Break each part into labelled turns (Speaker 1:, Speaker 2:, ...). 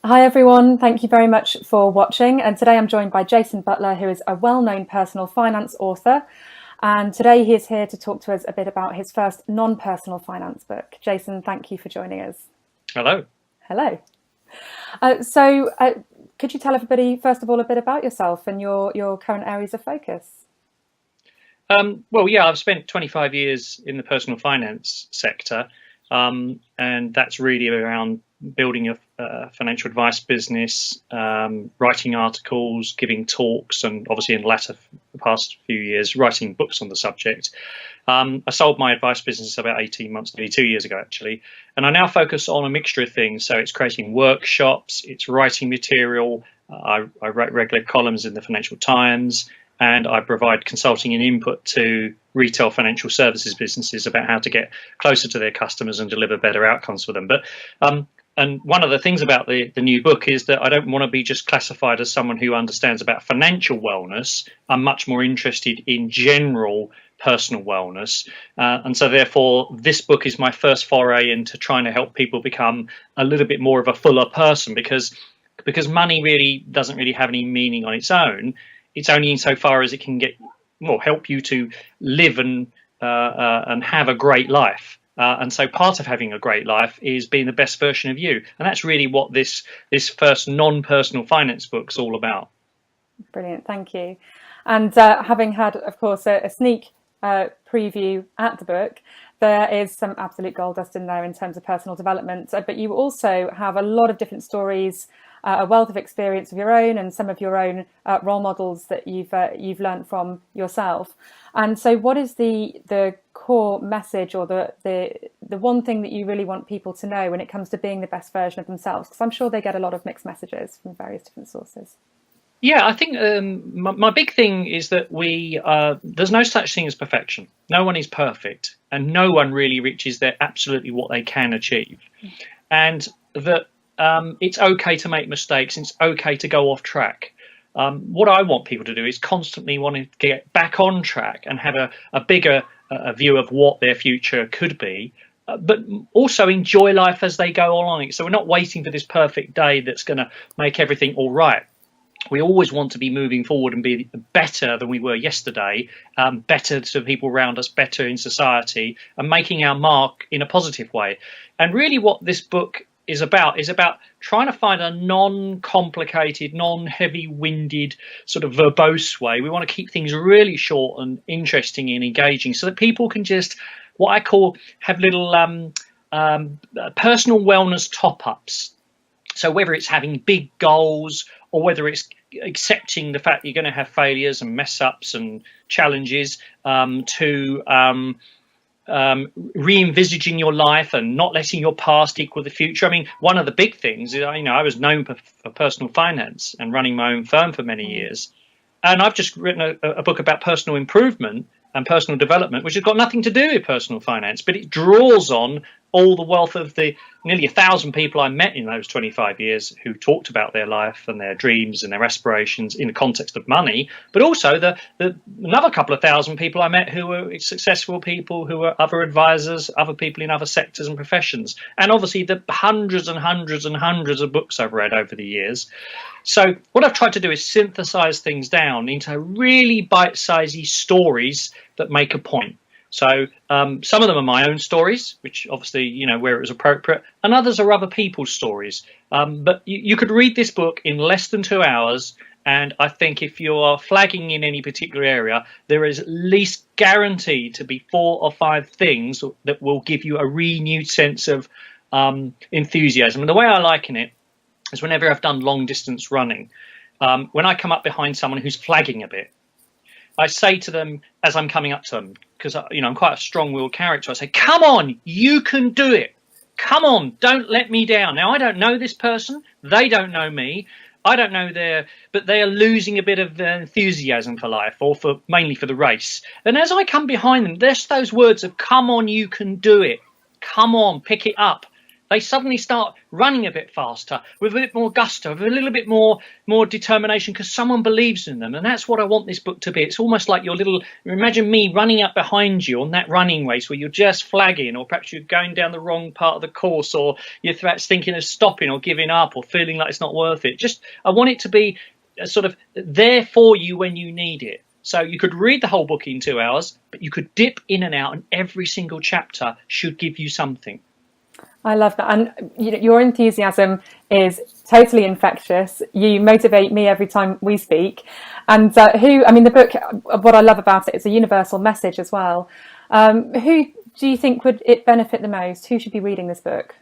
Speaker 1: Hi everyone, thank you very much for watching. And today I'm joined by Jason Butler, who is a well-known personal finance author. And today he is here to talk to us a bit about his first non-personal finance book. Jason, thank you for joining us.
Speaker 2: Hello.
Speaker 1: Hello. So could you tell everybody, first of all, a bit about yourself and your current areas of focus?
Speaker 2: Well, I've spent 25 years in the personal finance sector, and that's really around building a financial advice business, writing articles, giving talks, and obviously in the past few years, writing books on the subject. I sold my advice business about 18 months, nearly 2 years ago, actually, and I now focus on a mixture of things. So it's creating workshops, it's writing material. I write regular columns in the Financial Times, and I provide consulting and input to retail financial services businesses about how to get closer to their customers and deliver better outcomes for them. And one of the things about the new book is that I don't want to be just classified as someone who understands about financial wellness. I'm much more interested in general personal wellness. And so therefore, this book is my first foray into trying to help people become a little bit more of a fuller person, because money really doesn't really have any meaning on its own. It's only insofar as it can help you to live and have a great life. And so part of having a great life is being the best version of you. And that's really what this first non-personal finance book's all about.
Speaker 1: Brilliant, thank you. And having had, of course, a sneak preview at the book, there is some absolute gold dust in there in terms of personal development. But you also have a lot of different stories, a wealth of experience of your own, and some of your own role models that you've learned from yourself. And so, what is the core message, or the one thing that you really want people to know when it comes to being the best version of themselves? Because I'm sure they get a lot of mixed messages from various different sources.
Speaker 2: Yeah, I think my big thing is that there's no such thing as perfection. No one is perfect, and no one really reaches their absolutely what they can achieve. And that it's okay to make mistakes. It's okay to go off track. What I want people to do is constantly want to get back on track and have a bigger view of what their future could be, but also enjoy life as they go along. So we're not waiting for this perfect day that's going to make everything all right. We always want to be moving forward and be better than we were yesterday, better to people around us, better in society, and making our mark in a positive way. And really what this book is about trying to find a non-complicated, non-heavy-winded, sort of verbose way. We want to keep things really short and interesting and engaging, so that people can just, what I call, have little personal wellness top-ups. So whether it's having big goals, or whether it's accepting the fact that you're going to have failures and mess ups and challenges, to re-envisaging your life and not letting your past equal the future. I mean, one of the big things is, I was known for personal finance and running my own firm for many years. And I've just written a book about personal improvement and personal development, which has got nothing to do with personal finance, but it draws on all the wealth of the nearly 1,000 people I met in those 25 years who talked about their life and their dreams and their aspirations in the context of money, but also another couple of thousand people I met who were successful people, who were other advisors, other people in other sectors and professions, and obviously the hundreds and hundreds and hundreds of books I've read over the years. So what I've tried to do is synthesize things down into really bite-sized stories that make a point. So some of them are my own stories, which obviously, where it was appropriate, and others are other people's stories. But you could read this book in less than 2 hours. And I think if you are flagging in any particular area, there is at least guaranteed to be 4 or 5 things that will give you a renewed sense of enthusiasm. And the way I liken it is, whenever I've done long distance running, when I come up behind someone who's flagging a bit, I say to them as I'm coming up to them, because I'm quite a strong-willed character, I say, come on, you can do it. Come on, don't let me down. Now, I don't know this person. They don't know me. I don't know but they are losing a bit of enthusiasm for life, or mainly for the race. And as I come behind them, there's those words of, come on, you can do it. Come on, pick it up. they suddenly start running a bit faster, with a bit more gusto, with a little bit more determination, because someone believes in them. And that's what I want this book to be. It's almost like your little, imagine me running up behind you on that running race where you're just flagging, or perhaps you're going down the wrong part of the course, or you're perhaps thinking of stopping or giving up or feeling like it's not worth it. Just, I want it to be sort of there for you when you need it. So you could read the whole book in 2 hours, but you could dip in and out, and every single chapter should give you something.
Speaker 1: I love that. And your enthusiasm is totally infectious. You motivate me every time we speak. And the book, what I love about it, it's a universal message as well. Who do you think would it benefit the most? Who should be reading this book?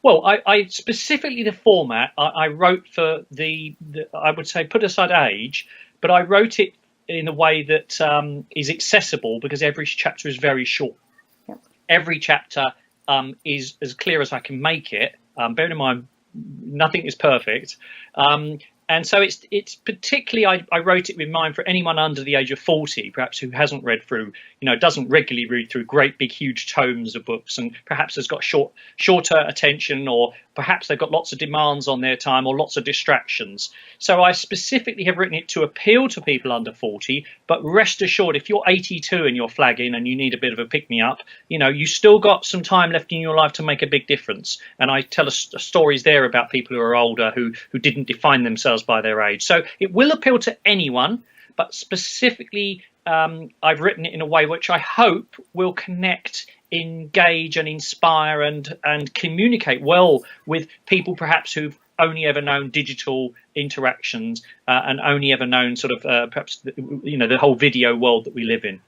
Speaker 2: Well, I specifically, the format, I wrote for I would say, put aside age, but I wrote it in a way that is accessible, because every chapter is very short. Yep. Every chapter is as clear as I can make it. Bearing in mind, nothing is perfect. And so it's particularly, I wrote it with mind for anyone under the age of 40, perhaps, who hasn't read through, doesn't regularly read through great big huge tomes of books, and perhaps has got shorter attention, or perhaps they've got lots of demands on their time or lots of distractions. So I specifically have written it to appeal to people under 40, but rest assured, if you're 82 and you're flagging and you need a bit of a pick-me-up, you still got some time left in your life to make a big difference. And I tell stories there about people who are older, who didn't define themselves by their age. So it will appeal to anyone, but specifically I've written it in a way which I hope will connect, engage and inspire and communicate well with people perhaps who've only ever known digital interactions and only ever known sort of perhaps the whole video world that we live in.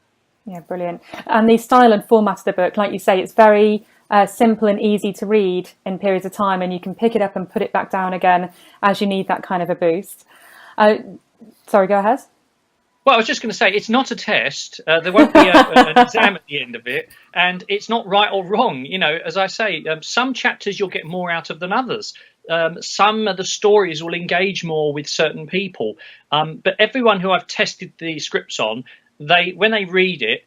Speaker 1: Yeah, brilliant. And the style and format of the book, like you say, it's very simple and easy to read in periods of time, and you can pick it up and put it back down again as you need that kind of a boost. Sorry, go ahead.
Speaker 2: Well, I was just going to say, it's not a test. There won't be an exam at the end of it, and it's not right or wrong. As I say, some chapters you'll get more out of than others. Some of the stories will engage more with certain people. But everyone who I've tested the scripts on, when they read it,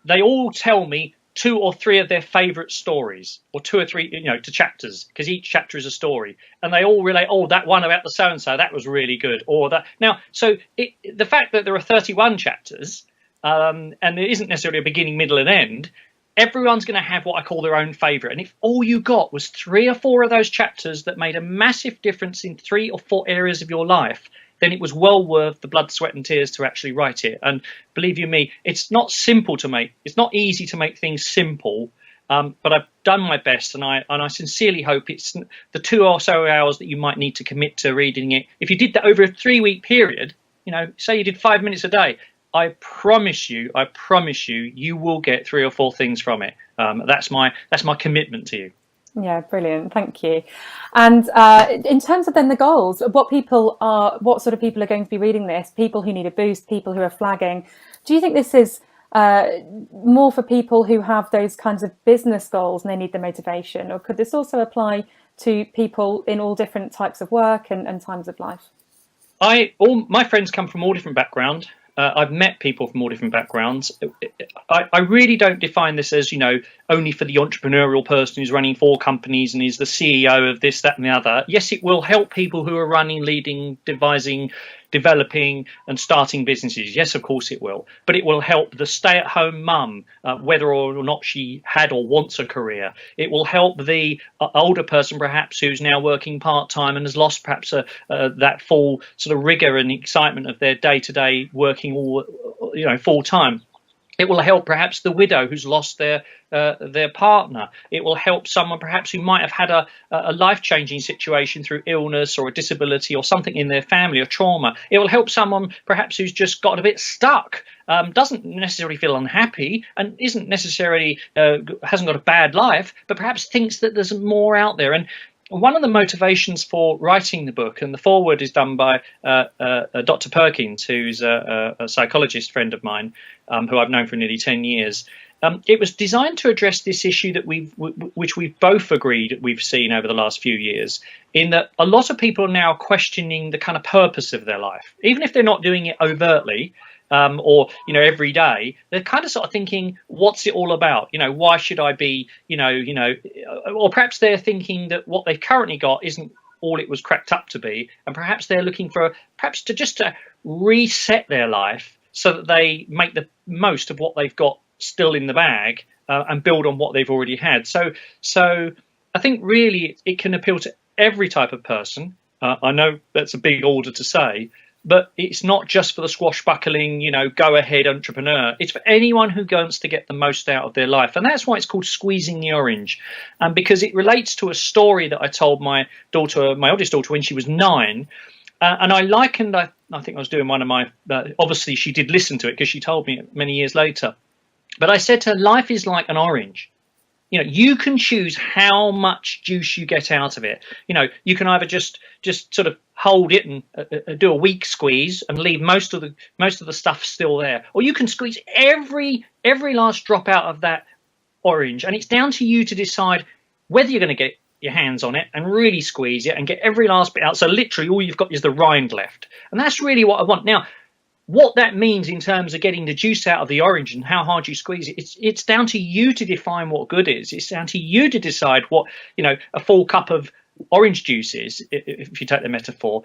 Speaker 2: they all tell me 2 or 3 of their favorite stories, or 2 or 3, to chapters, because each chapter is a story, and they all relate. Oh, that one about the so-and-so, that was really good. Or that. Now, so the fact that there are 31 chapters, and there isn't necessarily a beginning, middle and end, everyone's going to have what I call their own favorite. And if all you got was 3 or 4 of those chapters that made a massive difference in 3 or 4 areas of your life, then it was well worth the blood, sweat and tears to actually write it. And believe you me, it's not simple to make. It's not easy to make things simple, but I've done my best, and I sincerely hope it's the 2 or so hours that you might need to commit to reading it. If you did that over a 3-week period, say you did 5 minutes a day, I promise you, you will get 3 or 4 things from it. That's my commitment to you.
Speaker 1: Yeah, brilliant. Thank you. And in terms of then the goals, what sort of people are going to be reading this? People who need a boost, people who are flagging. Do you think this is more for people who have those kinds of business goals and they need the motivation? Or could this also apply to people in all different types of work and times of life?
Speaker 2: All my friends come from all different backgrounds. I've met people from all different backgrounds. I really don't define this as, only for the entrepreneurial person who's running 4 companies and is the CEO of this, that and the other. Yes, it will help people who are running, leading, devising, developing and starting businesses. Yes, of course it will. But it will help the stay-at-home mum, whether or not she had or wants a career. It will help the older person, perhaps, who's now working part-time and has lost perhaps that full sort of rigor and excitement of their day-to-day working all, full-time. It will help perhaps the widow who's lost their partner. It will help someone perhaps who might have had a life-changing situation through illness or a disability or something in their family or trauma. It will help someone perhaps who's just got a bit stuck, doesn't necessarily feel unhappy and isn't necessarily hasn't got a bad life, but perhaps thinks that there's more out there. And one of the motivations for writing the book, and the foreword is done by Dr. Perkins, who's a psychologist friend of mine, who I've known for nearly 10 years. It was designed to address this issue that which we've both agreed we've seen over the last few years, in that a lot of people are now questioning the kind of purpose of their life. Even if they're not doing it overtly, or every day, they're kind of sort of thinking, what's it all about? Why should I be, or perhaps they're thinking that what they've currently got isn't all it was cracked up to be, and perhaps they're looking for perhaps to reset their life so that they make the most of what they've got still in the bag, and build on what they've already had. So I think really it can appeal to every type of person. I know that's a big order to say, but it's not just for the swashbuckling, go ahead entrepreneur. It's for anyone who wants to get the most out of their life. And that's why it's called Squeezing the Orange. Because it relates to a story that I told my oldest daughter, when she was 9. And I likened, I think I was doing one of my, obviously she did listen to it because she told me many years later. But I said to her, life is like an orange. You can choose how much juice you get out of it. You can either just sort of hold it and do a weak squeeze and leave most of the stuff still there, or you can squeeze every last drop out of that orange. And it's down to you to decide whether you're going to get your hands on it and really squeeze it and get every last bit out. So literally all you've got is the rind left. And that's really what I want. Now, what that means in terms of getting the juice out of the orange and how hard you squeeze it, it's down to you to define what good is. It's down to you to decide what, a full cup of orange juice is, if you take the metaphor.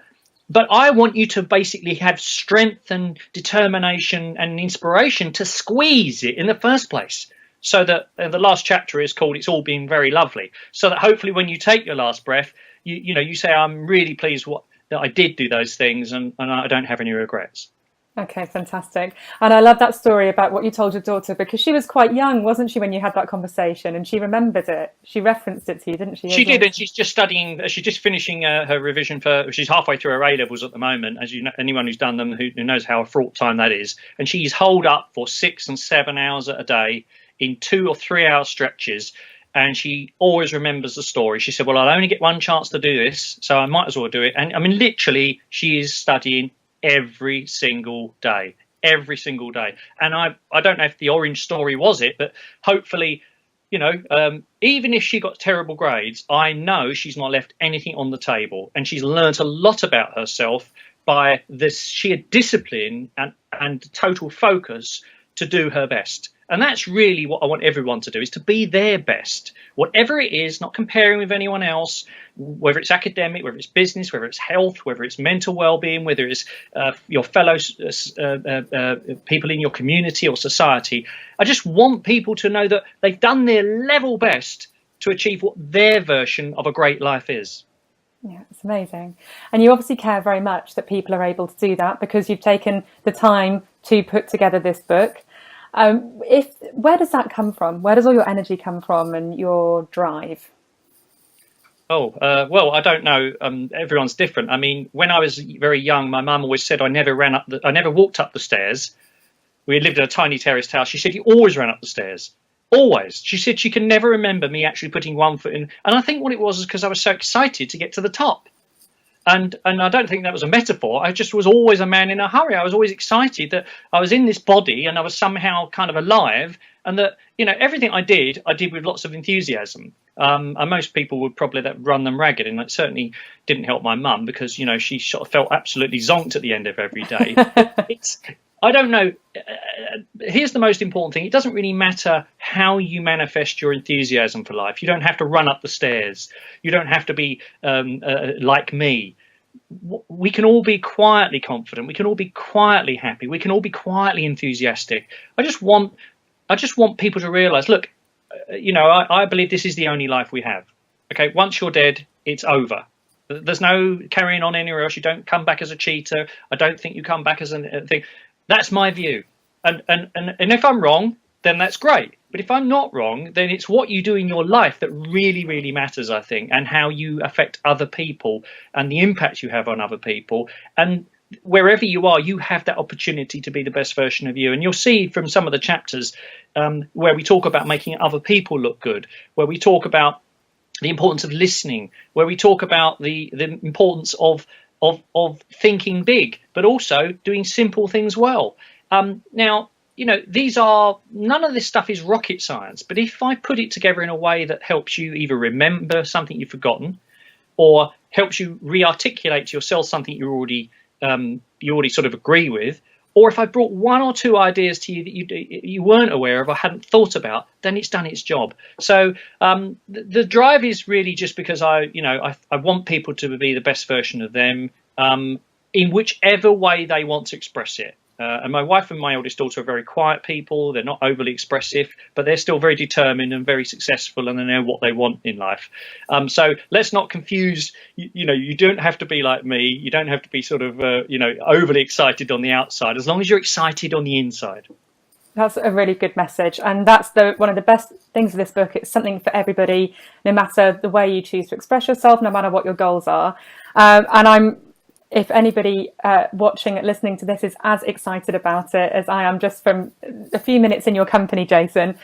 Speaker 2: But I want you to basically have strength and determination and inspiration to squeeze it in the first place. So that the last chapter is called It's All Been Very Lovely. So that hopefully when you take your last breath, you say, I'm really pleased that I did do those things and I don't have any regrets.
Speaker 1: Okay, fantastic. And I love that story about what you told your daughter, because she was quite young, wasn't she, when you had that conversation, and she remembered it. She referenced it to you, didn't she?
Speaker 2: She did, and she's just studying, she's just finishing her revision she's halfway through her A-levels at the moment. As you know, anyone who's done them who knows how a fraught time that is. And she's holed up for 6 and 7 hours a day in 2 or 3 hour stretches. And she always remembers the story. She said, well, I'll only get one chance to do this, so I might as well do it. And I mean, literally, she is studying every single day. And I don't know if the orange story was it, but hopefully, even if she got terrible grades, I know she's not left anything on the table, and she's learned a lot about herself by this sheer discipline and total focus to do her best. And that's really what I want everyone to do, is to be their best, whatever it is, not comparing with anyone else, whether it's academic, whether it's business, whether it's health, whether it's mental well-being, whether it's your fellow people in your community or society. I just want people to know that they've done their level best to achieve what their version of a great life is.
Speaker 1: Yeah, it's amazing. And you obviously care very much that people are able to do that, because you've taken the time to put together this book. Where does that come from? Where does all your energy come from and your drive?
Speaker 2: Well, I don't know. Everyone's different. I mean, when I was very young, my mum always said I never walked up the stairs. We lived in a tiny terraced house. She said you always ran up the stairs. Always. She said she can never remember me actually putting one foot in. And I think what it was is because I was so excited to get to the top. And I don't think that was a metaphor. I just was always a man in a hurry. I was always excited that I was in this body and I was somehow kind of alive, and that, everything I did with lots of enthusiasm. And most people would probably run them ragged, and that certainly didn't help my mum, because, she sort of felt absolutely zonked at the end of every day. I don't know. Here's the most important thing. It doesn't really matter how you manifest your enthusiasm for life. You don't have to run up the stairs. You don't have to be like me. We can all be quietly confident. We can all be quietly happy. We can all be quietly enthusiastic. I just want people to realize, look, I believe this is the only life we have. Okay, once you're dead, it's over. There's no carrying on anywhere else. You don't come back as a cheater. I don't think you come back as a thing. That's my view. And if I'm wrong, then that's great. But if I'm not wrong, then it's what you do in your life that really, really matters, I think, and how you affect other people and the impact you have on other people. And wherever you are, you have that opportunity to be the best version of you. And you'll see from some of the chapters where we talk about making other people look good, where we talk about the importance of listening, where we talk about the importance of thinking big, but also doing simple things well. Now, none of this stuff is rocket science, but if I put it together in a way that helps you either remember something you've forgotten, or helps you re-articulate to yourself something you already sort of agree with, or if I brought one or two ideas to you that you weren't aware of or hadn't thought about, then it's done its job. So the drive is really just because I want people to be the best version of them in whichever way they want to express it. And my wife and my eldest daughter are very quiet people. They're not overly expressive, but they're still very determined and very successful, and they know what they want in life. So let's not confuse, you don't have to be like me. You don't have to be sort of, overly excited on the outside, as long as you're excited on the inside.
Speaker 1: That's a really good message. And that's one of the best things of this book. It's something for everybody, no matter the way you choose to express yourself, no matter what your goals are. If anybody watching, listening to this is as excited about it as I am just from a few minutes in your company, Jason,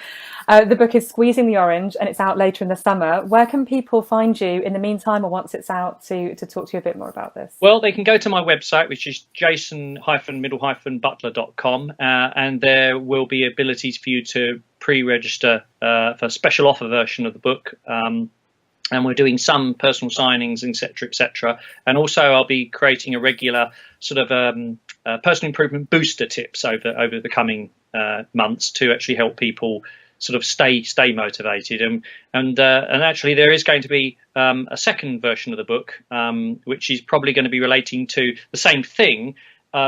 Speaker 1: the book is Squeezing the Orange, and it's out later in the summer. Where can people find you in the meantime, or once it's out, to talk to you a bit more about this?
Speaker 2: Well, they can go to my website, which is jason-butler.com, and there will be abilities for you to pre-register for a special offer version of the book. And we're doing some personal signings, etc., etc. And also, I'll be creating a regular sort of personal improvement booster tips over the coming months to actually help people sort of stay motivated. And actually, there is going to be a second version of the book, which is probably going to be relating to the same thing,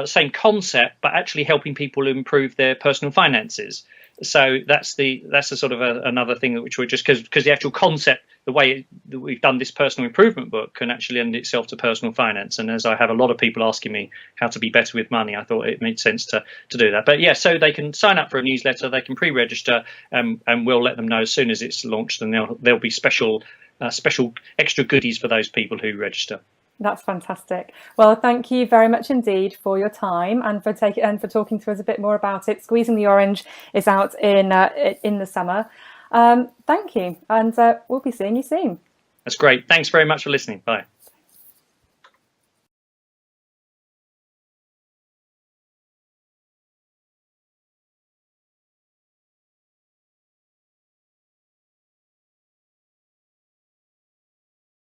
Speaker 2: same concept, but actually helping people improve their personal finances. So that's a sort of another thing which we're just because the actual concept, the way that we've done this personal improvement book, can actually lend itself to personal finance. And as I have a lot of people asking me how to be better with money, I thought it made sense to do that. But yeah, so they can sign up for a newsletter, they can pre-register, and we'll let them know as soon as it's launched, and there'll be special extra goodies for those people who register.
Speaker 1: That's fantastic. Well, thank you very much indeed for your time and for talking to us a bit more about it. Squeezing the Orange is out in the summer. Thank you, and we'll be seeing you soon.
Speaker 2: That's great. Thanks very much for listening. Bye.